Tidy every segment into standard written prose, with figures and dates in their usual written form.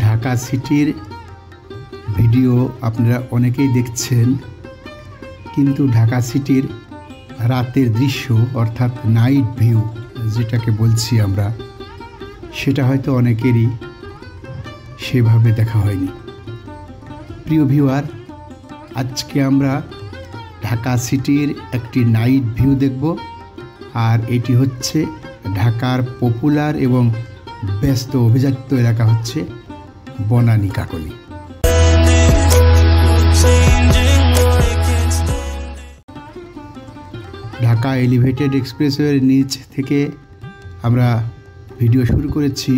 ঢাকা সিটির ভিডিও আপনারা অনেকেই দেখছেন, কিন্তু ঢাকা সিটির রাতের দৃশ্য অর্থাৎ নাইট ভিউ যেটাকে বলছি আমরা, সেটা হয়তো অনেকেরই সেভাবে দেখা হয়নি। প্রিয় ভিউয়ার, আজকে আমরা ঢাকা সিটির একটি নাইট ভিউ দেখব, আর এটি হচ্ছে ঢাকার পপুলার এবং ব্যস্ত অভিজাত এলাকা হচ্ছে বনানী কাকলী। ঢাকা এলিভেটেড এক্সপ্রেসওয়ের নিচ থেকে আমরা ভিডিও শুরু করেছি।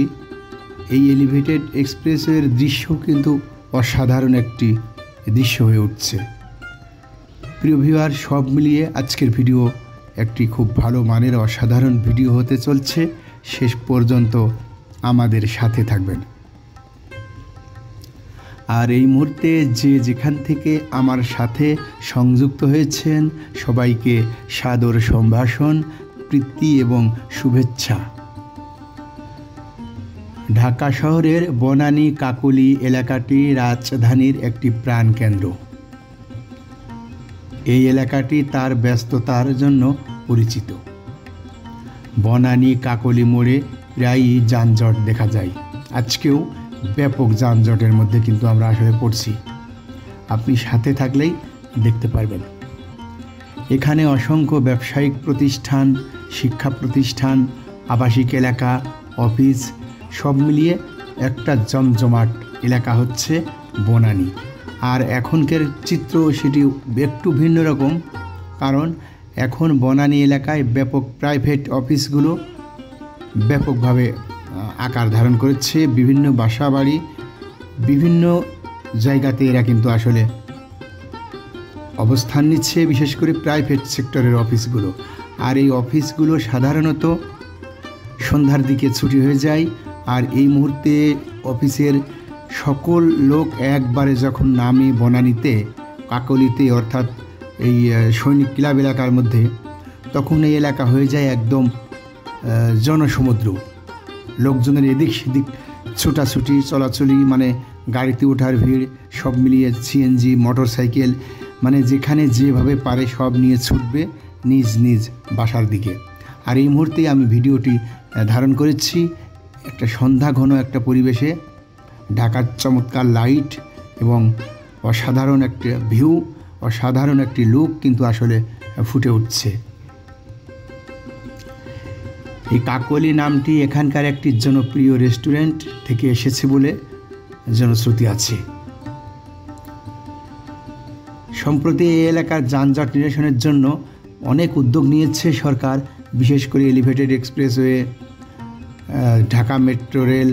এই এলিভেটেড এক্সপ্রেসওয়ের দৃশ্য কিন্তু অসাধারণ একটি দৃশ্য হয়ে উঠছে। প্রিয় ভিউয়ার, সব মিলিয়ে আজকের ভিডিও একটি খুব ভালো মানের অসাধারণ ভিডিও হতে চলছে। শেষ পর্যন্ত আমাদের সাথে থাকবেন। আর এই মুহূর্তে যে যেখান থেকে আমার সাথে সংযুক্ত হয়েছেন সবাইকে সাদর সম্ভাষণ, প্রীতি এবং শুভেচ্ছা। ঢাকা শহরের বনানী কাকলী এলাকাটি রাজধানীর একটি প্রাণকেন্দ্র। এই এলাকাটি তার ব্যস্ততার জন্য পরিচিত। বনানী কাকলী মোড়ে প্রায়ই যানজট দেখা যায়। আজকেও ব্যাপক যানজটের মধ্যে কিন্তু আমরা আসলে পড়ছি। আপনি সাথে থাকলেই দেখতে পারবেন। এখানে অসংখ্য ব্যবসায়িক প্রতিষ্ঠান, শিক্ষা প্রতিষ্ঠান, আবাসিক এলাকা, অফিস সব মিলিয়ে একটা জমজমাট এলাকা হচ্ছে বনানী। আর এখনকার চিত্র সেটি একটু ভিন্ন রকম, কারণ এখন বনানী এলাকায় ব্যাপক প্রাইভেট অফিসগুলো ব্যাপকভাবে আকার ধারণ করেছে। বিভিন্ন বাসা বাড়ি, বিভিন্ন জায়গাতে এরা কিন্তু আসলে অবস্থান নিচ্ছে, বিশেষ করে প্রাইভেট সেক্টরের অফিসগুলো। আর এই অফিসগুলো সাধারণত সন্ধ্যার দিকে ছুটি হয়ে যায়। আর এই মুহূর্তে অফিসের সকল লোক একবারে যখন নামে বনানীতে কাকলীতে, অর্থাৎ এই সৈনিক ক্লাব এলাকার মধ্যে, তখন এই এলাকা হয়ে যায় একদম জনসমুদ্র। লোকজনের এদিক সেদিক ছোটাছুটি, চলাচলি, মানে গাড়িতে ওঠার ভিড়, সব মিলিয়ে সিএনজি, মোটর সাইকেল, মানে যেখানে যেভাবে পারে সব নিয়ে ছুটবে নিজ নিজ বাসার দিকে। আর এই মুহূর্তে আমি ভিডিওটি ধারণ করেছি একটা সন্ধ্যা ঘন একটা পরিবেশে। ঢাকার চমৎকার লাইট এবং অসাধারণ একটা ভিউ, অসাধারণ একটি লুক কিন্তু আসলে ফুটে উঠছে। এই কাকলী নামটি এখানকার একটি জনপ্রিয় রেস্টুরেন্ট থেকে এসেছে বলে জনশ্রুতি আছে। সম্প্রতি এই এলাকার যানজট নিরসনের জন্য অনেক উদ্যোগ নিয়েছে সরকার, বিশেষ করে elevated expressway, Dhaka metro rail,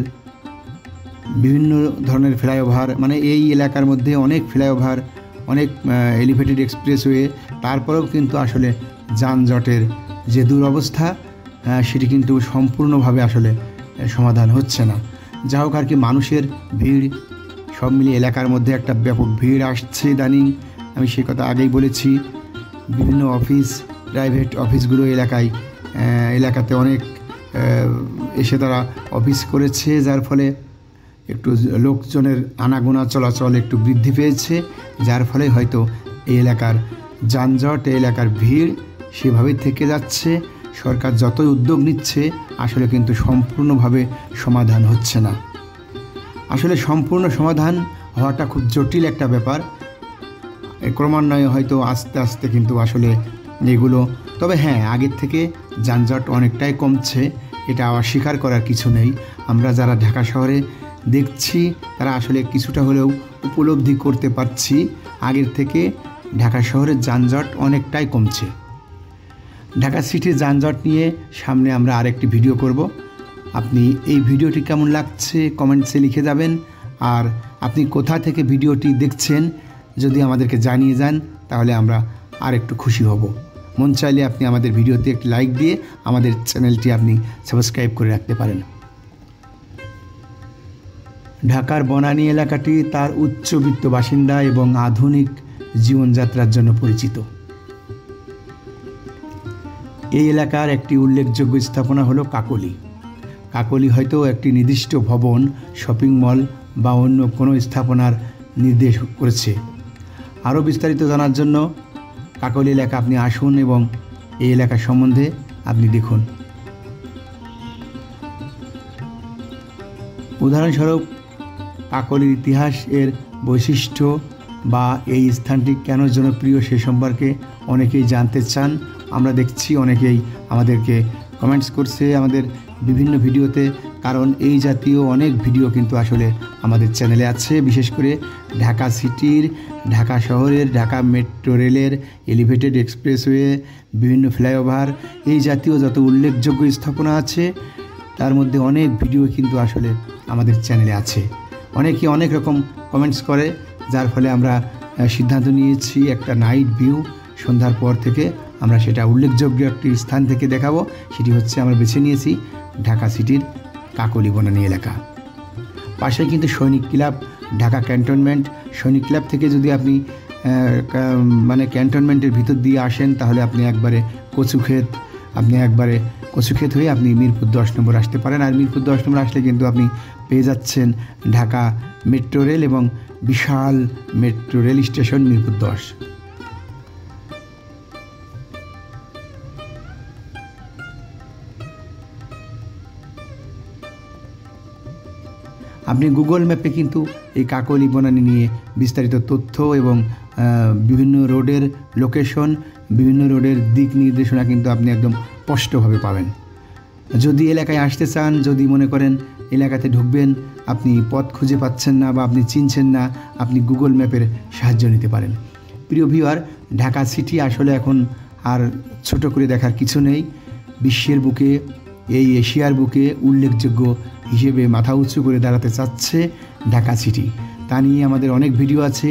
বিভিন্ন ধরনের ফ্লাইওভার, মানে এই এলাকার মধ্যে অনেক ফ্লাইওভার, অনেক এলিভেটেড এক্সপ্রেসওয়ে। তারপরেও কিন্তু আসলে যানজটের যে দুরবস্থা সেটি কিন্তু সম্পূর্ণভাবে আসলে সমাধান হচ্ছে না। যা হোক আর কি, মানুষের ভিড় সব মিলিয়ে এলাকার মধ্যে একটা ব্যাপক ভিড় আসছে ইদানিং। আমি সে কথা আগেই বলেছি। বিভিন্ন অফিস, প্রাইভেট অফিসগুলো এলাকাতে অনেক এসে তারা অফিস করেছে, যার ফলে একটু লোকজনের আনাগোনা চলাচল একটু বৃদ্ধি পেয়েছে, যার ফলে হয়তো এই এলাকার যানজট, এই এলাকার ভিড় সেভাবেই থেকে যাচ্ছে। সরকার যতই উদ্যোগ নিচ্ছে আসলে কিন্তু সম্পূর্ণভাবে সমাধান হচ্ছে না। আসলে সম্পূর্ণ সমাধান হওয়াটা খুব জটিল একটা ব্যাপার। ক্রমান্বয়ে হয়তো আস্তে আস্তে কিন্তু আসলে এগুলো, তবে হ্যাঁ, আগের থেকে যানজট অনেকটাই কমছে, এটা অস্বীকার করার কিছু নেই। আমরা যারা ঢাকা শহরে দেখছি তারা আসলে কিছুটা হলেও উপলব্ধি করতে পারছি, আগের থেকে ঢাকা শহরের যানজট অনেকটাই কমছে। ঢাকা সিটির যানজট নিয়ে সামনে আমরা আরেকটি ভিডিও করব। আপনি এই ভিডিওটি কেমন লাগছে কমেন্টসে লিখে যাবেন। আর আপনি কোথা থেকে ভিডিওটি দেখছেন যদি আমাদেরকে জানিয়ে যান, তাহলে আমরা আর একটু খুশি হব। মন চাইলে আপনি আমাদের ভিডিওতে একটি লাইক দিয়ে আমাদের চ্যানেলটি আপনি সাবস্ক্রাইব করে রাখতে পারেন। ঢাকার বনানী এলাকাটি তার উচ্চবিত্ত বাসিন্দা এবং আধুনিক জীবনযাত্রার জন্য পরিচিত। এই এলাকার একটি উল্লেখযোগ্য স্থাপনা হলো কাকলী। কাকলী হয়তো একটি নির্দিষ্ট ভবন, শপিং মল বা অন্য কোনো স্থাপনার নির্দেশ করেছে। আরও বিস্তারিত জানার জন্য কাকলী এলাকা আপনি আসুন এবং এই এলাকা সম্বন্ধে আপনি দেখুন। উদাহরণস্বরূপ কাকলীর ইতিহাস, এর বৈশিষ্ট্য বা এই স্থানটি কেন জনপ্রিয় সে সম্পর্কে অনেকেই জানতে চান। আমরা দেখছি অনেকেই আমাদেরকে কমেন্টস করছে আমাদের বিভিন্ন ভিডিওতে, কারণ এই জাতীয় অনেক ভিডিও কিন্তু আসলে আমাদের চ্যানেলে আছে। বিশেষ করে ঢাকা সিটির, ঢাকা শহরের, ঢাকা মেট্রো রেলের, এলিভেটেড এক্সপ্রেসওয়ে, বিভিন্ন ফ্লাইওভার, এই জাতীয় যত উল্লেখযোগ্য স্থাপনা আছে তার মধ্যে অনেক ভিডিও কিন্তু আসলে আমাদের চ্যানেলে আছে। অনেকে অনেক রকম কমেন্টস করে, যার ফলে আমরা সিদ্ধান্ত নিয়েছি একটা নাইট ভিউ সন্ধ্যার পর থেকে আমরা সেটা উল্লেখযোগ্য একটি স্থান থেকে দেখাবো। সেটি হচ্ছে আমরা বেছে নিয়েছি ঢাকা সিটির কাকলী বনানী এলাকা। পাশে কিন্তু সৈনিক ক্লাব, ঢাকা ক্যান্টনমেন্ট। সৈনিক ক্লাব থেকে যদি আপনি মানে ক্যান্টনমেন্টের ভিতর দিয়ে আসেন তাহলে আপনি একবারে কচুক্ষেত হয়ে আপনি মিরপুর 10 নম্বর আসতে পারেন। আর মিরপুর 10 নম্বর আসলে কিন্তু আপনি পেয়ে যাচ্ছেন ঢাকা মেট্রো রেল এবং বিশাল মেট্রো রেল স্টেশন মিরপুর 10। আপনি গুগল ম্যাপে কিন্তু এই কাকলী বনানী নিয়ে বিস্তারিত তথ্য এবং বিভিন্ন রোডের লোকেশন, বিভিন্ন রোডের দিক নির্দেশনা কিন্তু আপনি একদম স্পষ্টভাবে পাবেন। যদি এলাকায় আসতে চান, যদি মনে করেন এলাকাতে ঢুকবেন, আপনি পথ খুঁজে পাচ্ছেন না বা আপনি চিনছেন না, আপনি গুগল ম্যাপের সাহায্য নিতে পারেন। প্রিয় ভিউয়ার, ঢাকা সিটি আসলে এখন আর ছোট করে দেখার কিছু নেই। বিশ্বের বুকে, এই এশিয়ার বুকে উল্লেখযোগ্য হিসেবে মাথা উঁচু করে দাঁড়াতে চাচ্ছে ঢাকা সিটি। তা নিয়ে আমাদের অনেক ভিডিও আছে।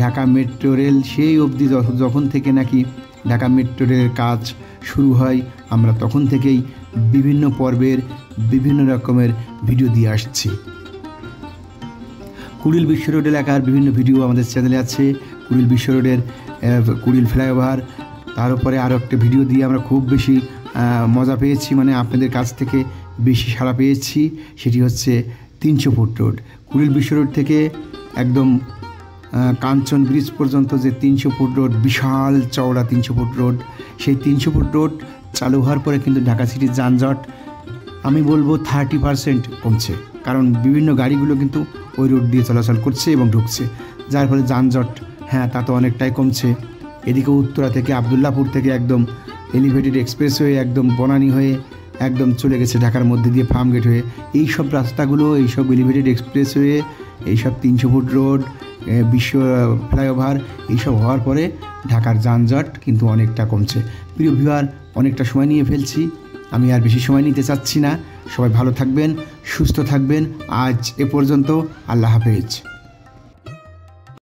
ঢাকা মেট্রো রেল সেই অবধি যখন থেকে নাকি ঢাকা মেট্রো রেলের কাজ শুরু হয়, আমরা তখন থেকেই বিভিন্ন পর্বের বিভিন্ন রকমের ভিডিও দিয়ে আসছি। কুড়িল বিশ্ব রোড এলাকার বিভিন্ন ভিডিও আমাদের চ্যানেলে আছে। কুড়িল বিশ্ব রোডের কুড়িল ফ্লাইওভার, তার উপরে আরও একটা ভিডিও দিয়ে আমরা খুব বেশি মজা পেয়েছি, মানে আপনাদের কাছ থেকে বেশি সাড়া পেয়েছি। সেটি হচ্ছে 300 ফুট রোড। কুড়িল বিশ্ব রোড থেকে একদম কাঞ্চন ব্রিজ পর্যন্ত যে 300 ফুট রোড, বিশাল চওড়া 300 ফুট রোড, সেই 300 ফুট রোড চালু হওয়ার পরে কিন্তু ঢাকা সিটির যানজট আমি বলবো 30% কমছে। কারণ বিভিন্ন গাড়িগুলো কিন্তু ওই রোড দিয়ে চলাচল করছে এবং ঢুকছে, যার ফলে যানজট তা তো অনেকটাই কমছে। এদিকে উত্তরা থেকে, আবদুল্লাপুর থেকে একদম এলিভেটেড এক্সপ্রেসওয়ে একদম বনানী হয়ে একদম চলে গেছে ঢাকার মধ্যে দিয়ে ফার্মগেট হয়ে। এই সব রাস্তাগুলো, এইসব এলিভেটেড এক্সপ্রেসওয়ে, এইসব 300 ফুট রোড, বিশ্ব ফ্লাইওভার, এইসব হওয়ার পরে ঢাকার যানজট কিন্তু অনেকটা কমছে। প্রিয় ভিউয়ার, অনেকটা সময় নিয়ে ফেলছি, আমি আর বেশি সময় নিতে চাচ্ছি না। সবাই ভালো থাকবেন, সুস্থ থাকবেন। আজ এ পর্যন্ত, আল্লাহ হাফেজ।